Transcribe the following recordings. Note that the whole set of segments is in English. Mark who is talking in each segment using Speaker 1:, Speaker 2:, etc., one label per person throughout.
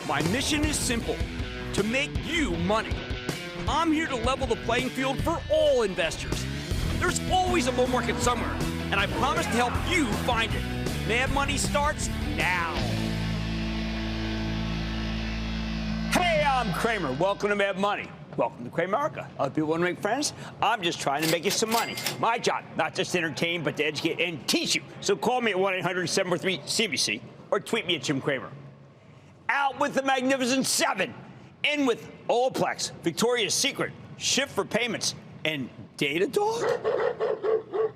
Speaker 1: My mission is simple, to make you money. I'm here to level the playing field for all investors. There's always a bull market somewhere, and I promise to help you find it. Mad Money starts now. Hey, I'm Cramer. Welcome to Mad Money. Welcome to Cramerica. Other people want to make friends? I'm just trying to make you some money. My job, not just to entertain, but to educate and teach you. So call me at 1-800-743-CNBC or tweet me at Jim Cramer. Out with the Magnificent Seven. In with Olaplex, Victoria's Secret, Shift for Payments, and Datadog?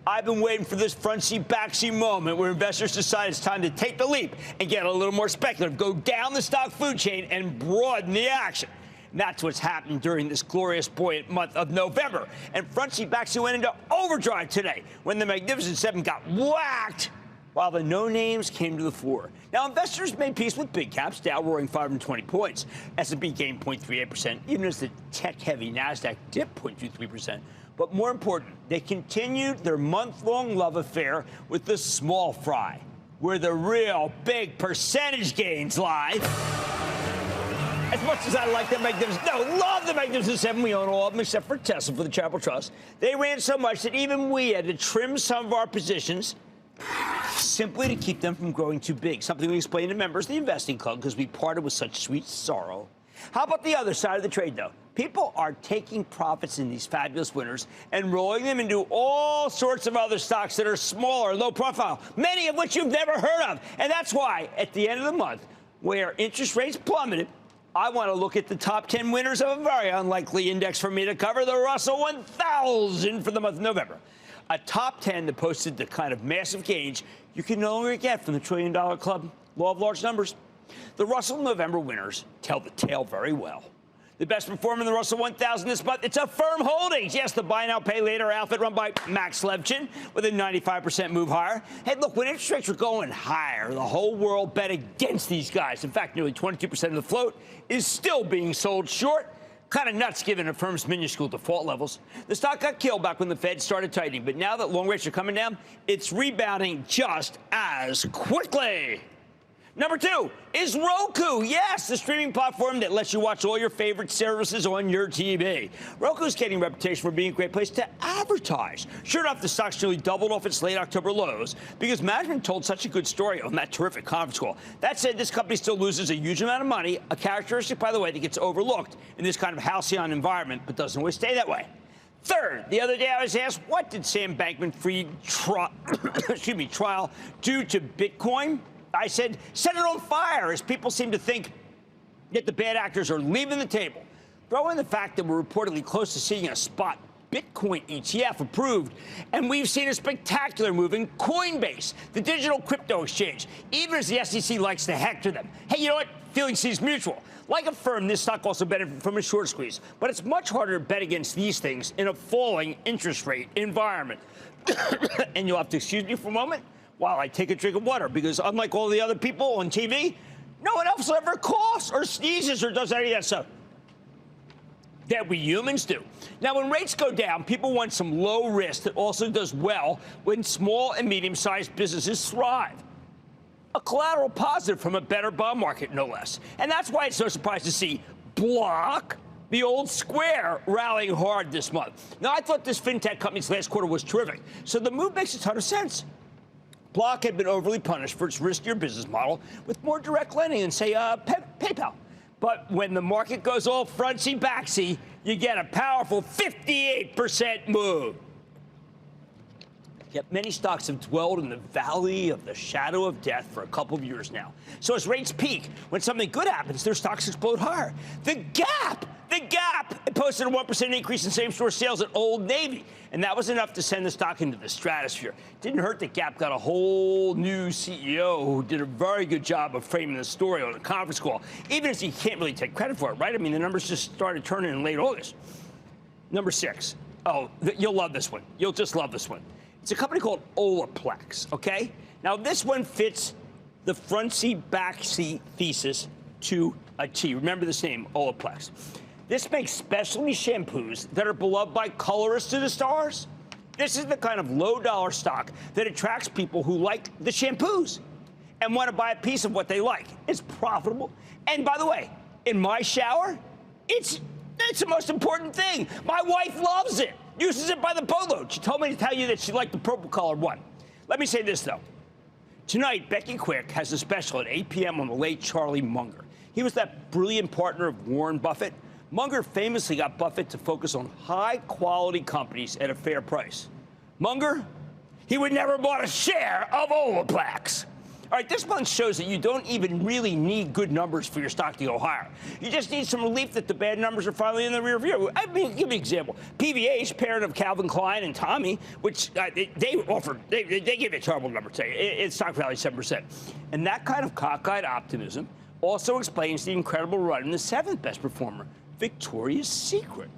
Speaker 1: I've been waiting for this front seat, back seat moment where investors decide it's time to take the leap and get a little more speculative, go down the stock food chain and broaden the action. And that's what's happened during this glorious, buoyant month of November. And front seat, back seat went into overdrive today when the Magnificent Seven got whacked while the no-names came to the fore. Now, investors made peace with big caps, Dow roaring 520 points. S&P gained 0.38%, even as the tech-heavy NASDAQ dipped 0.23%. But more important, they continued their month-long love affair with the small fry, where the real big percentage gains lie. As much as I like the love the Magnificent Seven, we own all of them except for Tesla for the Charitable Trust. They ran so much that even we had to trim some of our positions simply to keep them from growing too big, something we explained to members of the investing club because we parted with such sweet sorrow. How about the other side of the trade, though? People are taking profits in these fabulous winners and rolling them into all sorts of other stocks that are smaller, low profile, many of which you've never heard of. And that's why, at the end of the month, where interest rates plummeted, I want to look at the top 10 winners of a very unlikely index for me to cover, the Russell 1000 for the month of November. A top 10 that posted the kind of massive gains you can no longer get from the $1 trillion club, law of large numbers. The Russell November winners tell the tale very well. The best performer in the Russell 1000 this month, it's a Firm Holdings. Yes, the buy now, pay later outfit run by Max Levchin with a 95% move higher. Hey, look, when interest rates were going higher, the whole world bet against these guys. In fact, nearly 22% of the float is still being sold short. Kind of nuts given a firm's minuscule default levels. The stock got killed back when the Fed started tightening, but now that long rates are coming down, it's rebounding just as quickly. Number 2 is Roku. Yes, the streaming platform that lets you watch all your favorite services on your TV. Roku's getting a reputation for being a great place to advertise. Sure enough, the stock's nearly doubled off its late October lows because management told such a good story on that terrific conference call. That said, this company still loses a huge amount of money, a characteristic, by the way, that gets overlooked in this kind of halcyon environment, but doesn't always stay that way. Third, the other day I was asked, what did Sam Bankman-Fried trial do to Bitcoin? I said, set it on fire, as people seem to think that the bad actors are leaving the table. Throw in the fact that we're reportedly close to seeing a spot Bitcoin ETF approved, and we've seen a spectacular move in Coinbase, the digital crypto exchange, even as the SEC likes to hector them. Hey, you know what? Feeling seems mutual. Like a firm, this stock also benefited from a short squeeze, but it's much harder to bet against these things in a falling interest rate environment. And you'll have to excuse me for a moment while I take a drink of water, because unlike all the other people on TV, no one else ever coughs or sneezes or does any of that stuff that we humans do. Now, when rates go down, people want some low risk that also does well when small and medium-sized businesses thrive. A collateral positive from a better bond market, no less. And that's why it's no surprise to see Block, the old Square, rallying hard this month. Now, I thought this fintech company's last quarter was terrific, so the move makes a ton of sense. Block had been overly punished for its riskier business model with more direct lending than, say, PayPal. But when the market goes all frontsy backsy, you get a powerful 58% move. Yet many stocks have dwelled in the valley of the shadow of death for a couple of years now. So as rates peak, when something good happens, their stocks explode higher. The Gap it posted a 1% increase in same-store sales at Old Navy, and that was enough to send the stock into the stratosphere. Didn't hurt that Gap got a whole new CEO who did a very good job of framing the story on a conference call, even as he can't really take credit for it, right? I mean, the numbers just started turning in late August. Number 6. Oh, you'll love this one. You'll just love this one. It's a company called Olaplex, okay? Now, this one fits the front seat, back seat thesis to a T. Remember this name, Olaplex. This makes specialty shampoos that are beloved by colorists to the stars. This is the kind of low-dollar stock that attracts people who like the shampoos. and want to buy a piece of what they like. It's profitable. And by the way, in my shower, it's the most important thing. My wife loves it, uses it by the boatload. She told me to tell you that she liked the purple-colored one. Let me say this, though. Tonight, Becky Quick has a special at 8 p.m. on the late Charlie Munger. He was that brilliant partner of Warren Buffett. Munger famously got Buffett to focus on high-quality companies at a fair price. Munger, he would never bought a share of Olaplex. All right, this month shows that you don't even really need good numbers for your stock to go higher. You just need some relief that the bad numbers are finally in the rear view. I mean, give me an example. PVH, parent of Calvin Klein and Tommy, which they give a terrible number today. Its stock value 7%. And that kind of cockeyed optimism also explains the incredible run in the seventh best performer, Victoria's Secret.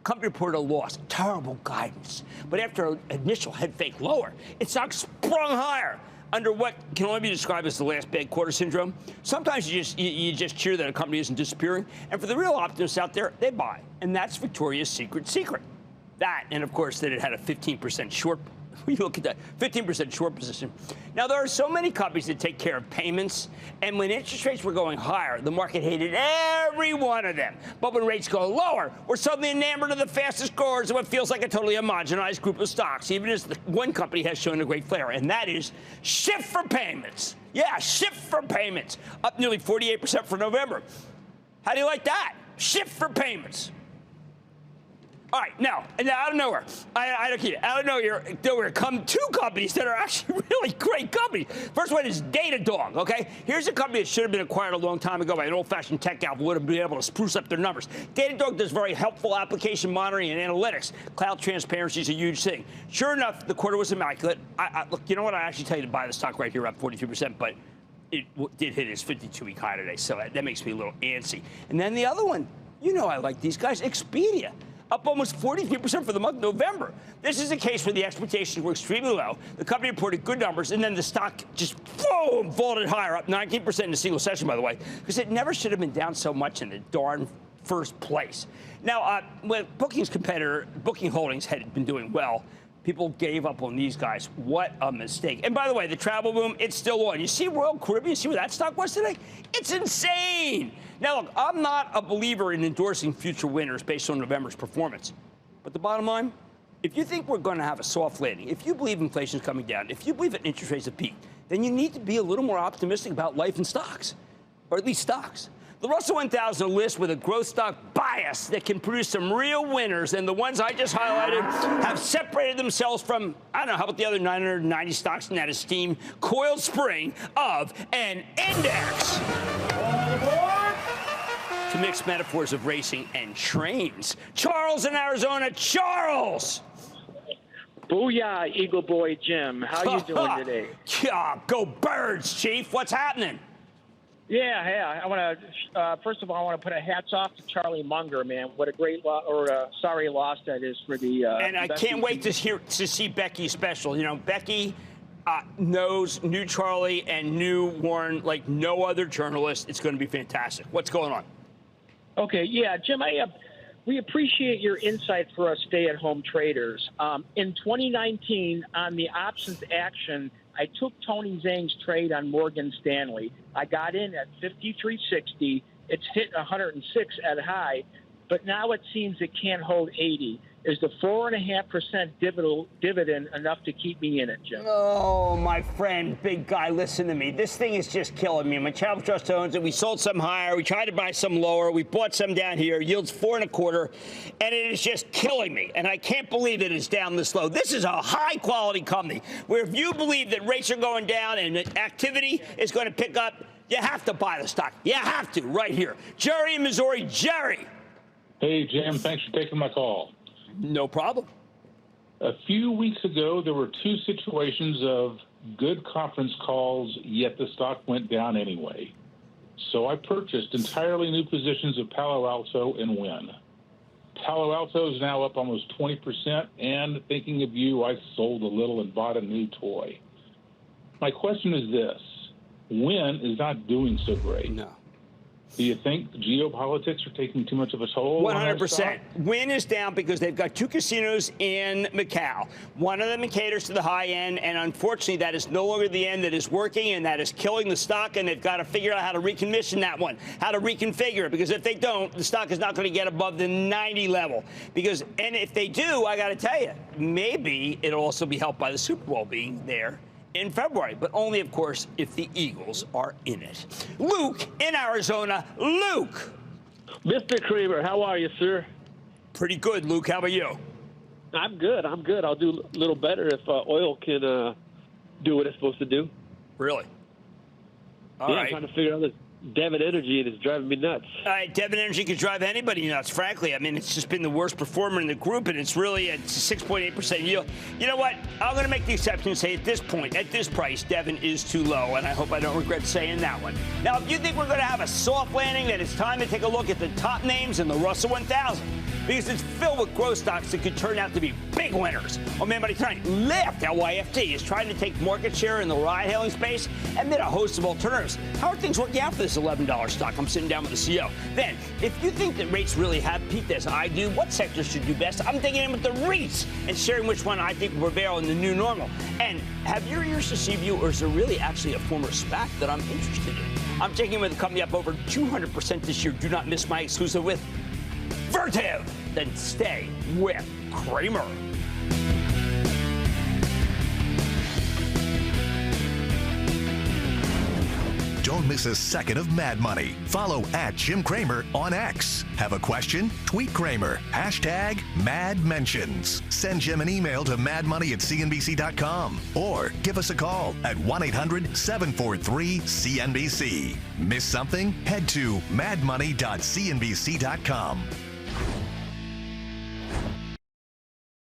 Speaker 1: Company reported a loss, terrible guidance. But after an initial head fake lower, its stock sprung higher under what can only be described as the last bad quarter syndrome. Sometimes you just cheer that a company isn't disappearing. And for the real optimists out there, they buy. And that's Victoria's Secret. That, and of course, that it had a 15% short. We look at that, 15% short position. Now, there are so many companies that take care of payments, and when interest rates were going higher, the market hated every one of them. But when rates go lower, we're suddenly enamored of the fastest growers of what feels like a totally homogenized group of stocks, even as one company has shown a great flair, and that is Shift for Payments. Yeah, Shift for Payments, up nearly 48% for November. How do you like that? Shift for Payments. All right, now out of nowhere, out of nowhere come two companies that are actually really great companies. First one is Datadog, okay? Here's a company that should have been acquired a long time ago by an old-fashioned tech outfit, would have been able to spruce up their numbers. Datadog does very helpful application monitoring and analytics. Cloud transparency is a huge thing. Sure enough, the quarter was immaculate. Look, you know what? I actually tell you to buy the stock right here, up 43%, but it did hit its 52-week high today, so that makes me a little antsy. And then the other one, you know I like these guys, Expedia. Up almost 43% for the month of November. This is a case where the expectations were extremely low. The company reported good numbers, and then the stock just, boom, vaulted higher, up 19% in a single session, by the way, because it never should have been down so much in the darn first place. Now, when Booking's competitor, Booking Holdings, had been doing well, people gave up on these guys. What a mistake. And by the way, the travel boom, it's still on. You see Royal Caribbean, see where that stock was today? It's insane. Now, look, I'm not a believer in endorsing future winners based on November's performance. But the bottom line, if you think we're going to have a soft landing, if you believe inflation's coming down, if you believe that interest rates have peaked, then you need to be a little more optimistic about life and stocks, or at least stocks. The Russell 1000 list with a growth stock bias that can produce some real winners, and the ones I just highlighted have separated themselves from, I don't know, how about the other 990 stocks in that esteemed coiled spring of an index? To mix metaphors of racing and trains. Charles in Arizona. Charles!
Speaker 2: Booyah, Eagle Boy Jim. How you doing today?
Speaker 1: Go Birds, Chief. What's happening?
Speaker 2: Yeah. I want to first of all, I want to put a hats off to Charlie Munger, man. What a great sorry loss that is for the.
Speaker 1: And I can't wait to see Becky's special. You know, Becky knows new Charlie and new Warren like no other journalist. It's going to be fantastic. What's going on?
Speaker 2: Okay, yeah, Jim, we appreciate your insight for us stay-at-home traders. In 2019, on the options action, I took Tony Zhang's trade on Morgan Stanley. I got in at 53.60. It's hit 106 at high, but now it seems it can't hold 80. Is the 4.5% dividend enough to keep me in it, Jim?
Speaker 1: Oh, my friend, big guy, listen to me. This thing is just killing me. My Travel Trust owns it. We sold some higher. We tried to buy some lower. We bought some down here. Yields 4.25, and it is just killing me. And I can't believe it is down this low. This is a high-quality company where if you believe that rates are going down and that activity is going to pick up, you have to buy the stock. You have to, right here. Jerry in Missouri. Jerry.
Speaker 3: Hey, Jim. Thanks for taking my call.
Speaker 1: No problem.
Speaker 3: A few weeks ago, there were two situations of good conference calls, yet the stock went down anyway. So I purchased entirely new positions of Palo Alto and Wynn. Palo Alto is now up almost 20%, and thinking of you, I sold a little and bought a new toy. My question is this. Wynn is not doing so great.
Speaker 1: No.
Speaker 3: Do you think geopolitics are taking too much of a toll?
Speaker 1: 100%. Wynn is down because they've got 2 casinos in Macau. One of them caters to the high end, and unfortunately, that is no longer the end that is working, and that is killing the stock, and they've got to figure out how to recommission that one, how to reconfigure it, because if they don't, the stock is not going to get above the 90 level. And if they do, I got to tell you, maybe it'll also be helped by the Super Bowl being there in February, but only, of course, if the Eagles are in it. Luke in Arizona. Luke.
Speaker 4: Mr. Cramer, how are you, sir?
Speaker 1: Pretty good, Luke. How about you?
Speaker 4: I'm good. I'll do a little better if oil can do what it's supposed to do.
Speaker 1: Really? All
Speaker 4: right.
Speaker 1: right.
Speaker 4: I'm trying to figure out this Devon Energy, and it's driving me nuts.
Speaker 1: All right, Devon Energy could drive anybody nuts, frankly. I mean, it's just been the worst performer in the group, and it's really a 6.8% yield. You know what? I'm going to make the exception and say at this point, at this price, Devon is too low, and I hope I don't regret saying that one. Now, if you think we're going to have a soft landing, then it's time to take a look at the top names in the Russell 1000, because it's filled with growth stocks that could turn out to be big winners. Oh, man, buddy, tonight, Lyft, LYFT, is trying to take market share in the ride-hailing space amid a host of alternatives. How are things working out for this $11 stock? I'm sitting down with the CEO. Then, if you think that rates really have peaked as I do, what sectors should do best? I'm digging in with the REITs and sharing which one I think will prevail in the new normal. And have your ears deceived you, or is there really actually a former SPAC that I'm interested in? I'm taking with a company up over 200% this year. Do not miss my exclusive with Vertiv. Then stay with Cramer.
Speaker 5: Don't miss a second of Mad Money. Follow @Jim Cramer on X. Have a question? Tweet Cramer. #MadMentions. Send Jim an email to madmoney@cnbc.com or give us a call at 1-800-743-CNBC. Miss something? Head to madmoney.cnbc.com.